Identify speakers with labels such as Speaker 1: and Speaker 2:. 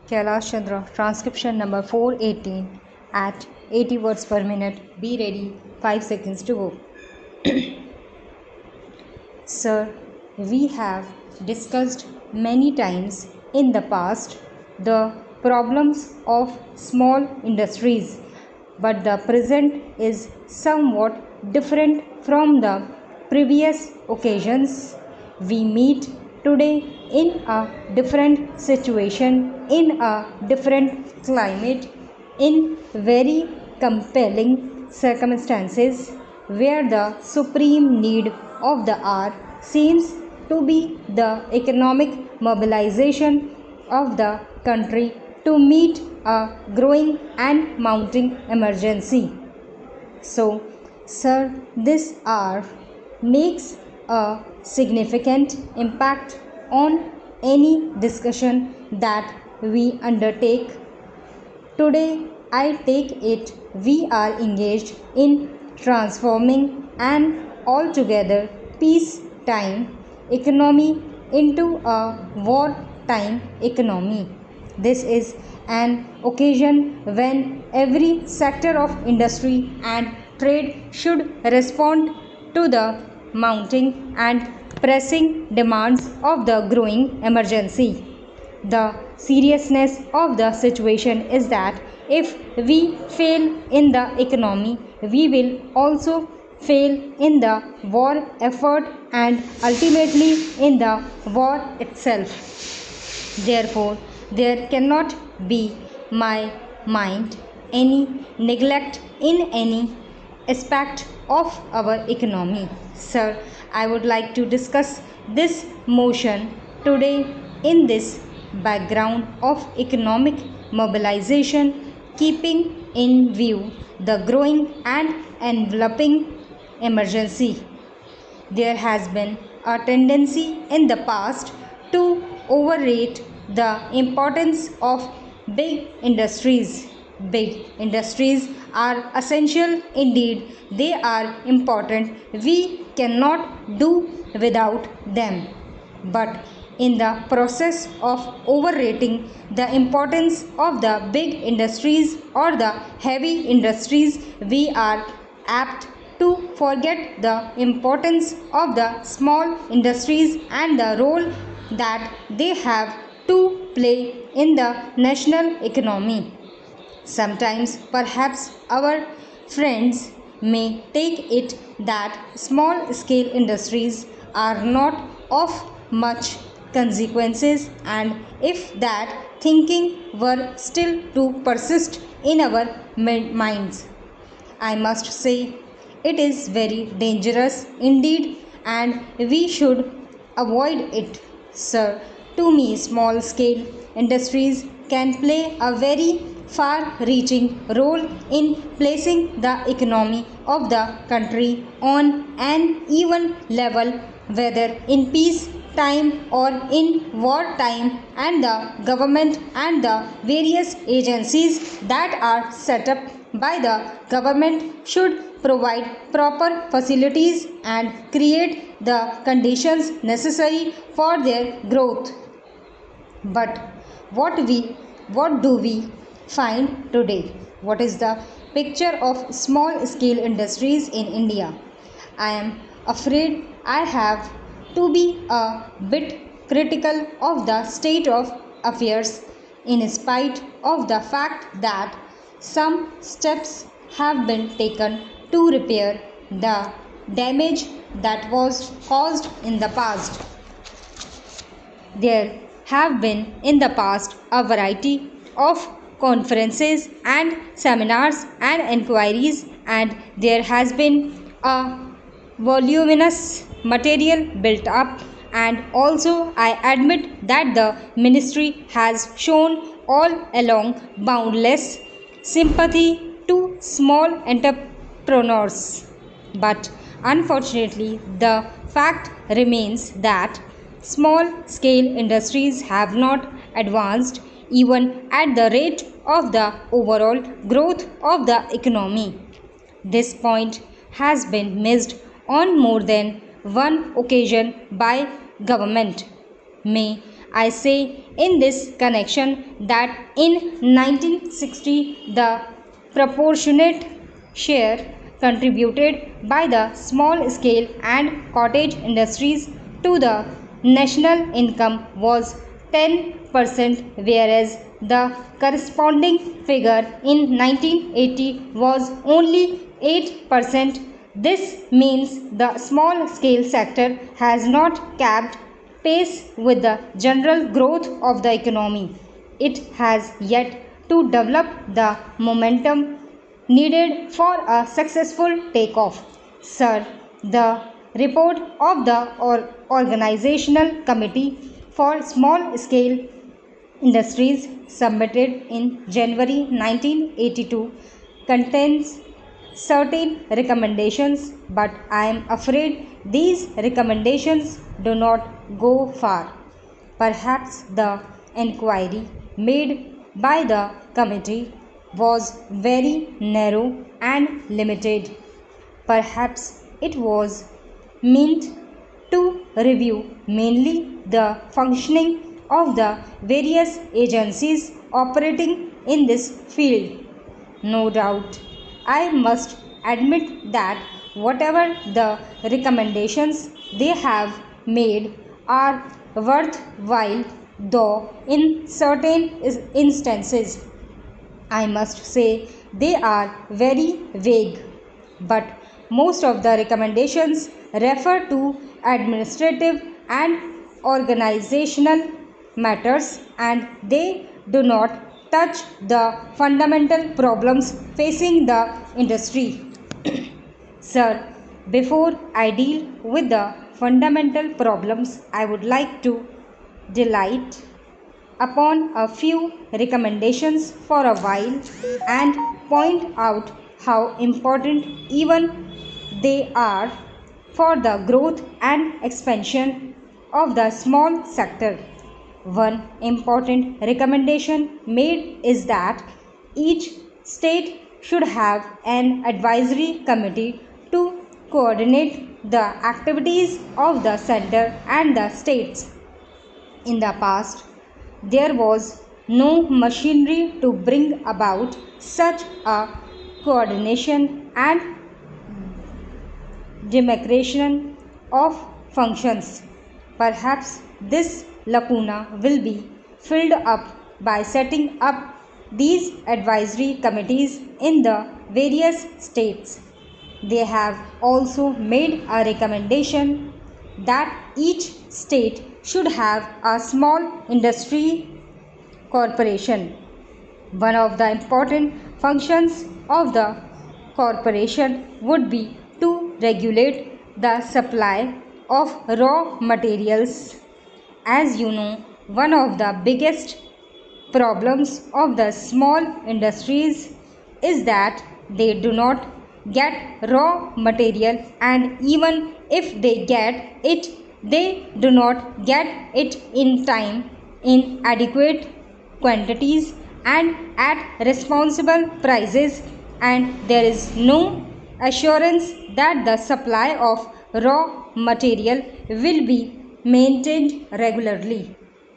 Speaker 1: Kailash Chandra, transcription number 418 at 80 words per minute. Be ready, 5 seconds to go. Sir, we have discussed many times in the past the problems of small industries, but the present is somewhat different from the previous occasions. We meet today in a different situation, in a different climate, in very compelling circumstances where the supreme need of the hour seems to be the economic mobilization of the country to meet a growing and mounting emergency. So, sir, this hour makes a significant impact on any discussion that we undertake. Today, I take it we are engaged in transforming an altogether peacetime economy into a wartime economy. This is an occasion when every sector of industry and trade should respond to the mounting and pressing demands of the growing emergency. The seriousness of the situation is that if we fail in the economy, we will also fail in the war effort and ultimately in the war itself. Therefore, there cannot be my mind any neglect in any aspect of our economy. Sir, I would like to discuss this motion today in this background of economic mobilization, keeping in view the growing and enveloping emergency. There has been a tendency in the past to overrate the importance of big industries. Big industries are essential indeed, they are important. We cannot do without them. But in the process of overrating the importance of the big industries or the heavy industries, we are apt to forget the importance of the small industries and the role that they have to play in the national economy. Sometimes, perhaps, our friends may take it that small scale industries are not of much consequences, and if that thinking were still to persist in our minds, I must say it is very dangerous indeed, and we should avoid it, sir. To me, small scale industries can play a very far reaching role in placing the economy of the country on an even level, whether in peace time or in war time, and the government and the various agencies that are set up by the government should provide proper facilities and create the conditions necessary for their growth. But what do we find today? What is the picture of small scale industries in India? I am afraid I have to be a bit critical of the state of affairs in spite of the fact that some steps have been taken to repair the damage that was caused in the past. There have been in the past a variety of conferences and seminars and inquiries, and there has been a voluminous material built up, and also I admit that the ministry has shown all along boundless sympathy to small entrepreneurs. But unfortunately, the fact remains that small scale industries have not advanced even at the rate of the overall growth of the economy. This point has been missed on more than one occasion by government. May I say in this connection that in 1960 the proportionate share contributed by the small scale and cottage industries to the national income was 10%, whereas the corresponding figure in 1980 was only 8%. This means the small scale sector has not kept pace with the general growth of the economy. It has yet to develop the momentum needed for a successful takeoff. Sir, the report of the Organizational Committee for Small Scale Industries submitted in January 1982 contains certain recommendations, but I am afraid these recommendations do not go far. Perhaps the inquiry made by the committee was very narrow and limited. Perhaps it was meant to review mainly the functioning of the various agencies operating in this field. No doubt, I must admit that whatever the recommendations they have made are worthwhile, though in certain instances I must say they are very vague. But most of the recommendations refer to administrative and organizational matters and they do not touch the fundamental problems facing the industry. Sir, before I deal with the fundamental problems, I would like to delight upon a few recommendations for a while and point out how important even they are for the growth and expansion of the small sector. One important recommendation made is that each state should have an advisory committee to coordinate the activities of the center and the states. In the past, there was no machinery to bring about such a coordination and demarcation of functions. Perhaps this lacuna will be filled up by setting up these advisory committees in the various states. They have also made a recommendation that each state should have a small industry corporation. One of the important functions of the corporation would be to regulate the supply of raw materials. As you know, one of the biggest problems of the small industries is that they do not get raw material, and even if they get it, they do not get it in time, in adequate quantities, and at responsible prices, and there is no assurance that the supply of raw material will be maintained regularly.